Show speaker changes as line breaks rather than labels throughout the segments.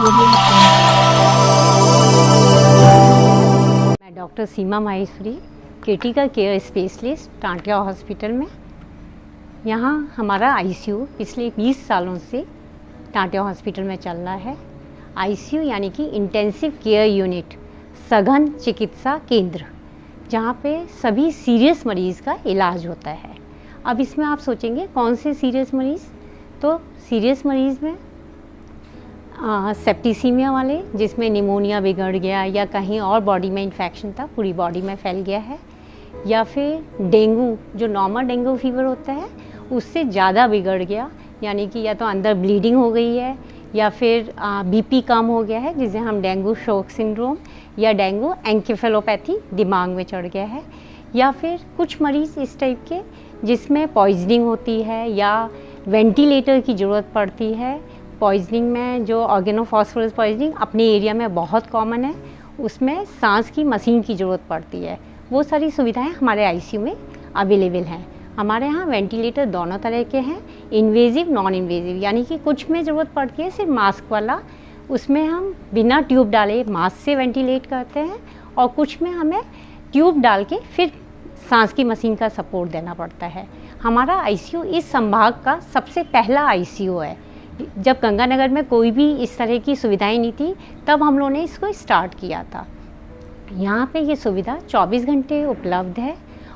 मैं doctor Seema Maheshwari, critical care specialist, Tantia hospital में। यहाँ हमारा आईसीयू पिछले 20 सालों से टांटिया हॉस्पिटल में चल रहा है। आईसीयू यानी कि इंटेंसिव केयर यूनिट, सघन चिकित्सा केंद्र, जहाँ पे सभी सीरियस मरीज़ का इलाज होता है। अब इसमें आप सोचेंगे कौन से सीरियस मरीज़? तो सीरियस मरीज़ में सेप्टिसीमिया वाले, जिसमें निमोनिया बिगड़ गया या कहीं और बॉडी में इन्फेक्शन था, पूरी बॉडी में फैल गया है, या फिर डेंगू, जो नॉर्मल डेंगू फीवर होता है उससे ज़्यादा बिगड़ गया, यानी कि या तो अंदर ब्लीडिंग हो गई है या फिर बीपी कम हो गया है, जिसे हम डेंगू शॉक सिंड्रोम या डेंगू एंकेफेलोपैथी दिमाग में चढ़ गया है, या फिर कुछ मरीज़ इस टाइप के जिसमें पॉइजनिंग होती है या वेंटिलेटर की ज़रूरत पड़ती है। पॉइजनिंग में जो ऑर्गेनोफॉस्फोरस पॉइजनिंग अपने एरिया में बहुत कॉमन है, उसमें सांस की मशीन की ज़रूरत पड़ती है। वो सारी सुविधाएं हमारे आईसीयू में अवेलेबल हैं। हमारे यहाँ वेंटिलेटर दोनों तरह के हैं, इन्वेजिव, नॉन इन्वेजिव, यानी कि कुछ में ज़रूरत पड़ती है सिर्फ मास्क वाला, उसमें हम बिना ट्यूब डाले मास्क से वेंटिलेट करते हैं, और कुछ में हमें ट्यूब डाल के फिर सांस की मशीन का सपोर्ट देना पड़ता है। हमारा आईसीयू इस संभाग का सबसे पहला आईसीयू है। जब गंगानगर में कोई भी इस तरह की सुविधाएं नहीं थी, तब हम लोगों ने इसको स्टार्ट किया था। यहाँ पे ये सुविधा 24 घंटे उपलब्ध है,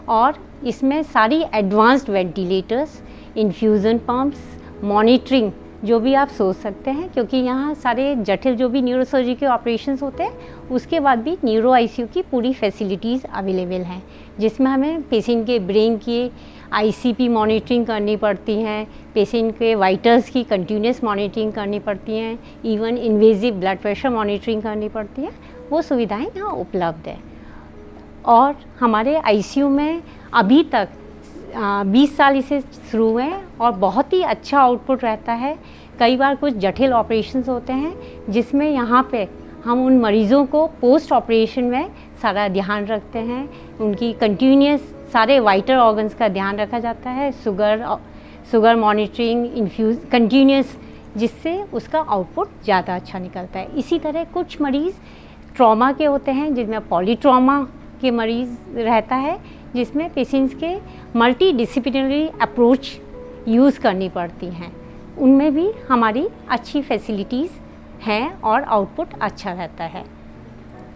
और इसमें सारी advanced ventilators, infusion pumps, monitoring, जो भी आप सोच सकते हैं, क्योंकि यहाँ सारे जटिल जो भी न्यूरोसर्जरी के ऑपरेशंस होते हैं उसके बाद भी न्यूरो आईसीयू की पूरी फैसिलिटीज़ अवेलेबल हैं, जिसमें हमें पेशेंट के ब्रेन की आईसीपी मॉनिटरिंग करनी पड़ती हैं, पेशेंट के वाइटल्स की कंटिन्यूस मॉनिटरिंग करनी पड़ती हैं, even invasive blood pressure monitoring करनी पड़ती है। वो सुविधाएं यहाँ उपलब्ध है। और हमारे आईसीयू में अभी तक 20 साल इसे शुरू हुए हैं और बहुत ही अच्छा आउटपुट रहता है। कई बार कुछ जटिल ऑपरेशंस होते हैं जिसमें यहाँ पे हम उन मरीज़ों को पोस्ट ऑपरेशन में सारा ध्यान रखते हैं, उनकी कंटिन्यूस सारे वाइटल ऑर्गन्स का ध्यान रखा जाता है, शुगर मॉनिटरिंग, इन्फ्यूज़ कंटिन्यूस, जिससे उसका आउटपुट ज़्यादा अच्छा निकलता है। इसी तरह कुछ मरीज़ ट्रॉमा के होते हैं, जिनमें पॉलीट्रॉमा के मरीज़ रहता है, जिसमें पेशेंट्स के मल्टी डिसिप्लिनरी अप्रोच यूज़ करनी पड़ती हैं। उनमें भी हमारी अच्छी फैसिलिटीज़ हैं और आउटपुट अच्छा रहता है।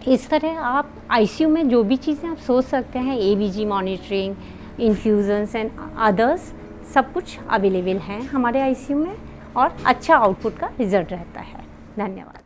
इस तरह आप आईसीयू में जो भी चीज़ें आप सोच सकते हैं, एबीजी मॉनिटरिंग, इन्फ्यूज़न्स एंड अदर्स, सब कुछ अवेलेबल हैं हमारे आईसीयू में, और अच्छा आउटपुट का रिज़ल्ट रहता है। धन्यवाद।